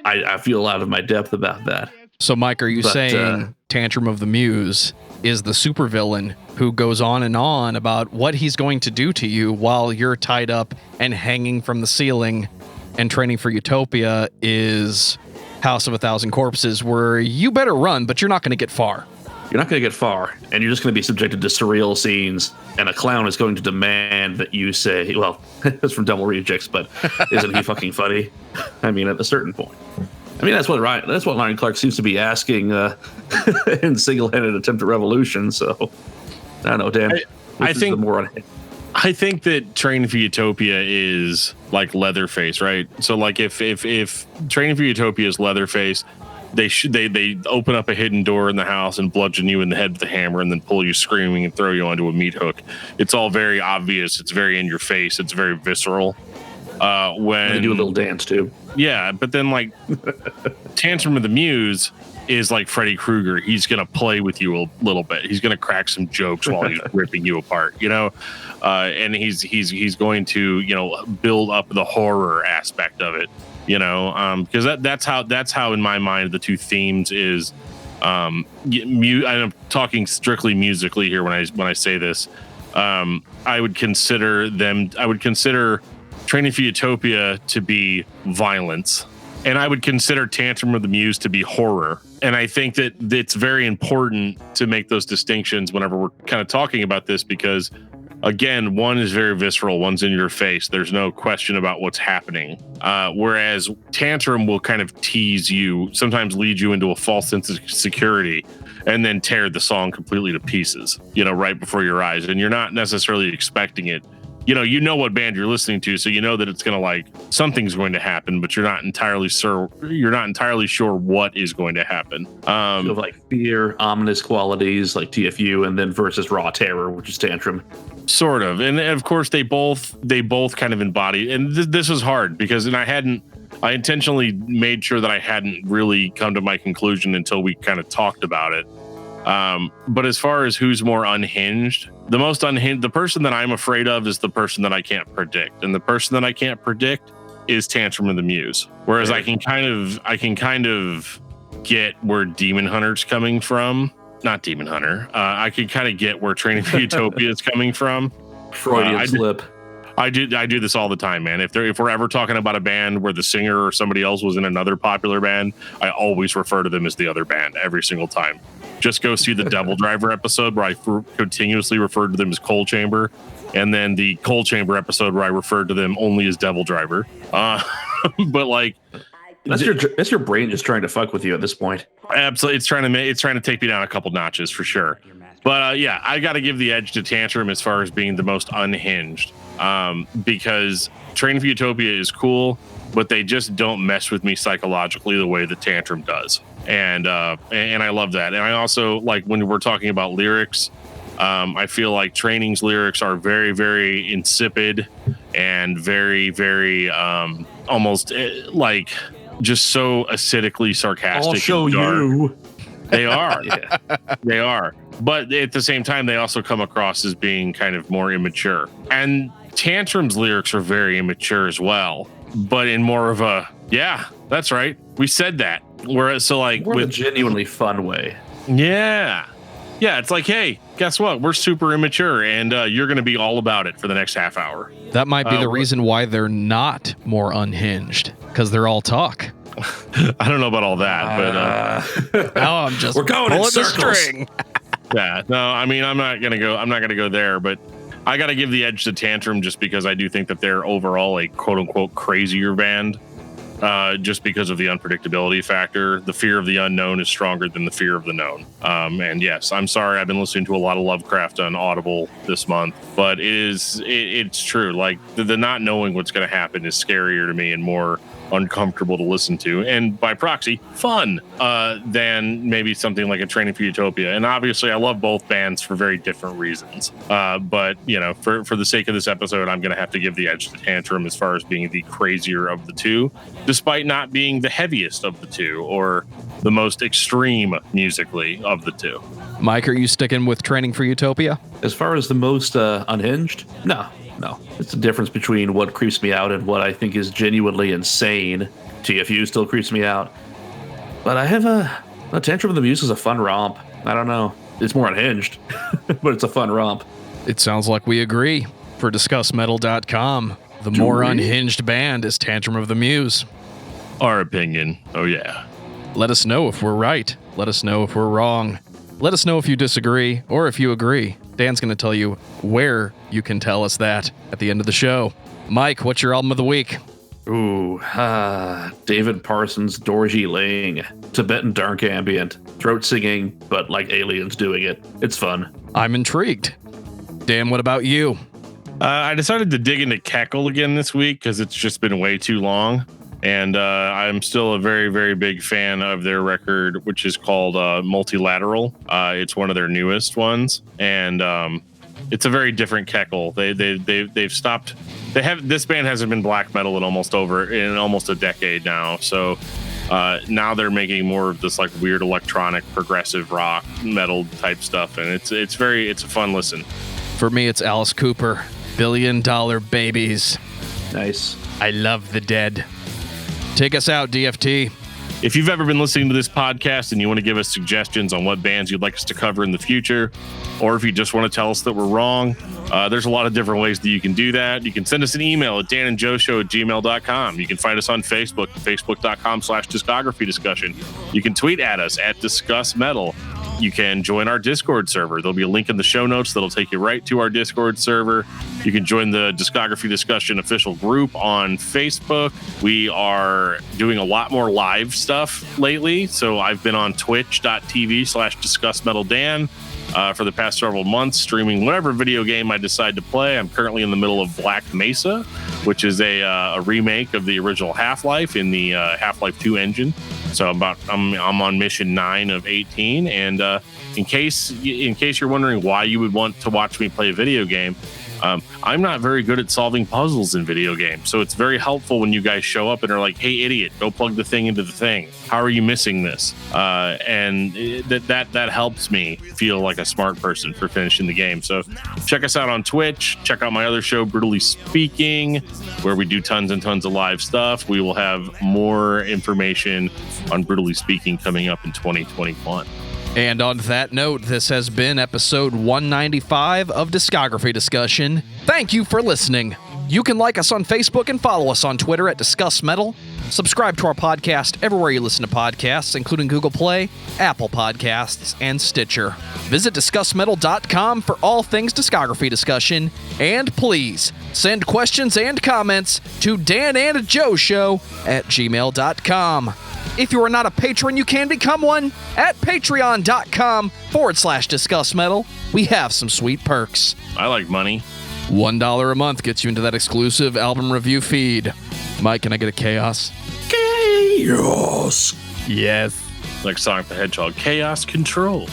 I feel out of my depth about that. So, Mike, are you saying Tantrum of the Muse is the supervillain who goes on and on about what he's going to do to you while you're tied up and hanging from the ceiling, and Training for Utopia is House of a Thousand Corpses, where you better run, but you're not going to get far. You're not going to get far, and you're just going to be subjected to surreal scenes, and a clown is going to demand that you say, well, it's from Double Rejects, but isn't he fucking funny? I mean, at a certain point. I mean, that's what Ryan Clark seems to be asking in Single-Handed Attempt at Revolution, so I don't know, Dan. I think that Training for Utopia is like Leatherface, right? So like if Training for Utopia is Leatherface, they open up a hidden door in the house and bludgeon you in the head with a hammer and then pull you screaming and throw you onto a meat hook. It's all very obvious. It's very in your face. It's very visceral. When they do a little dance too. Yeah, but then like Tantrum of the Muse is like Freddy Krueger. He's gonna play with you a little bit. He's gonna crack some jokes while he's ripping you apart, and he's going to build up the horror aspect of it, because that's how in my mind the two themes is. I'm talking strictly musically here when I say this. I would consider Training for Utopia to be violence, And I would consider Tantrum of the Muse to be horror. And I think that it's very important to make those distinctions whenever we're kind of talking about this, because again, one is very visceral, one's in your face. There's no question about what's happening. Whereas Tantrum will kind of tease you, sometimes lead you into a false sense of security, and then tear the song completely to pieces, right before your eyes. And you're not necessarily expecting it. You know what band you're listening to, so you know that it's going to something's going to happen, but you're not entirely sure what is going to happen. Fear, ominous qualities like TFU, and then versus raw terror, which is Tantrum. Sort of. And of course they both kind of embody, and this was hard because I intentionally made sure that I hadn't really come to my conclusion until we kind of talked about it. But as far as who's more unhinged, the person that I'm afraid of is the person that I can't predict. And the person that I can't predict is Tantrum of the Muse. Whereas I can kind of get where Demon Hunter's coming from. Not Demon Hunter. I can kind of get where Training for Utopia is coming from. Freudian slip. I do this all the time, man. If we're ever talking about a band where the singer or somebody else was in another popular band, I always refer to them as the other band every single time. Just go see the Devil Driver episode where I continuously referred to them as Coal Chamber, and then the Coal Chamber episode where I referred to them only as Devil Driver. But that's your brain just trying to fuck with you at this point. Absolutely, it's trying to take me down a couple notches for sure. But I got to give the edge to Tantrum as far as being the most unhinged, because Training for Utopia is cool, but they just don't mess with me psychologically the way that Tantrum does. And I love that. And I also, when we're talking about lyrics, I feel like Training's lyrics are very, very insipid and very, very almost just so acidically sarcastic. I'll show you. They are. Yeah. They are. But at the same time, they also come across as being kind of more immature. And Tantrum's lyrics are very immature as well, but in more of a, yeah, that's right, we said that. Whereas, with a genuinely fun way. Yeah. Yeah, it's hey, guess what? We're super immature, and you're going to be all about it for the next half hour. That might be the reason why they're not more unhinged, because they're all talk. I don't know about all that, but I'm just we're going in circles. The string. Yeah, no, I mean, I'm not gonna go there, but I got to give the edge to Tantrum just because I do think that they're overall a quote unquote crazier band. Just because of the unpredictability factor. The fear of the unknown is stronger than the fear of the known. And yes, I'm sorry, I've been listening to a lot of Lovecraft on Audible this month, but it's true. The not knowing what's going to happen is scarier to me and more uncomfortable to listen to, and by proxy, fun, than maybe something like a Training for Utopia. And obviously, I love both bands for very different reasons. But for the sake of this episode, I'm going to have to give the edge to Tantrum as far as being the crazier of the two, despite not being the heaviest of the two or the most extreme musically of the two. Mike, are you sticking with Training for Utopia? As far as the most unhinged? No. It's the difference between what creeps me out and what I think is genuinely insane. TFU still creeps me out. But I have a Tantrum of the Muse is a fun romp. I don't know. It's more unhinged, but it's a fun romp. It sounds like we agree. For discussmetal.com, the more unhinged band is Tantrum of the Muse. Our opinion. Oh, yeah. Let us know if we're right. Let us know if we're wrong. Let us know if you disagree or if you agree. Dan's going to tell you where you can tell us that at the end of the show. Mike, what's your album of the week? Ooh, David Parsons, Dorje, Ling. Tibetan dark ambient. Throat singing, but like aliens doing it. It's fun. I'm intrigued. Dan, what about you? I decided to dig into Kekal again this week because it's just been way too long. And I'm still a very, very big fan of their record, which is called Multilateral. It's one of their newest ones, and it's a very different Kekal. They've stopped. This band hasn't been black metal in almost a decade now. So now they're making more of this weird electronic progressive rock metal type stuff, and it's a fun listen. For me, it's Alice Cooper, $1 Billion Babies. Nice. I love the dead. Take us out, DFT. If you've ever been listening to this podcast and you want to give us suggestions on what bands you'd like us to cover in the future, or if you just want to tell us that we're wrong, there's a lot of different ways that you can do that. You can send us an email at danandjoeshow@gmail.com. You can find us on Facebook, facebook.com/discography discussion. You can tweet at us at discussmetal. You can join our Discord server. There'll be a link in the show notes that'll take you right to our Discord server. You can join the Discography Discussion official group on Facebook. We are doing a lot more live stuff lately. So I've been on twitch.tv/discussmetaldan for the past several months, streaming whatever video game I decide to play. I'm currently in the middle of Black Mesa, which is a remake of the original Half-Life in the Half-Life 2 engine. So I'm on mission 9 of 18, and in case you're wondering why you would want to watch me play a video game, I'm not very good at solving puzzles in video games. So it's very helpful when you guys show up and are like, "Hey, idiot, go plug the thing into the thing. How are you missing this?" And that helps me feel like a smart person for finishing the game. So check us out on Twitch. Check out my other show, Brutally Speaking, where we do tons and tons of live stuff. We will have more information on Brutally Speaking coming up in 2021. And on that note, this has been episode 195 of Discography Discussion. Thank you for listening. You can like us on Facebook and follow us on Twitter at Discuss Metal. Subscribe to our podcast everywhere you listen to podcasts, including Google Play, Apple Podcasts, and Stitcher. Visit discussmetal.com for all things discography discussion. And please send questions and comments to danandjoeshow@gmail.com. If you are not a patron, you can become one at patreon.com/discussmetal. We have some sweet perks. I like money. $1 a month gets you into that exclusive album review feed. Mike, can I get a chaos? Chaos. Yes. Like Sonic the Hedgehog. Chaos Control.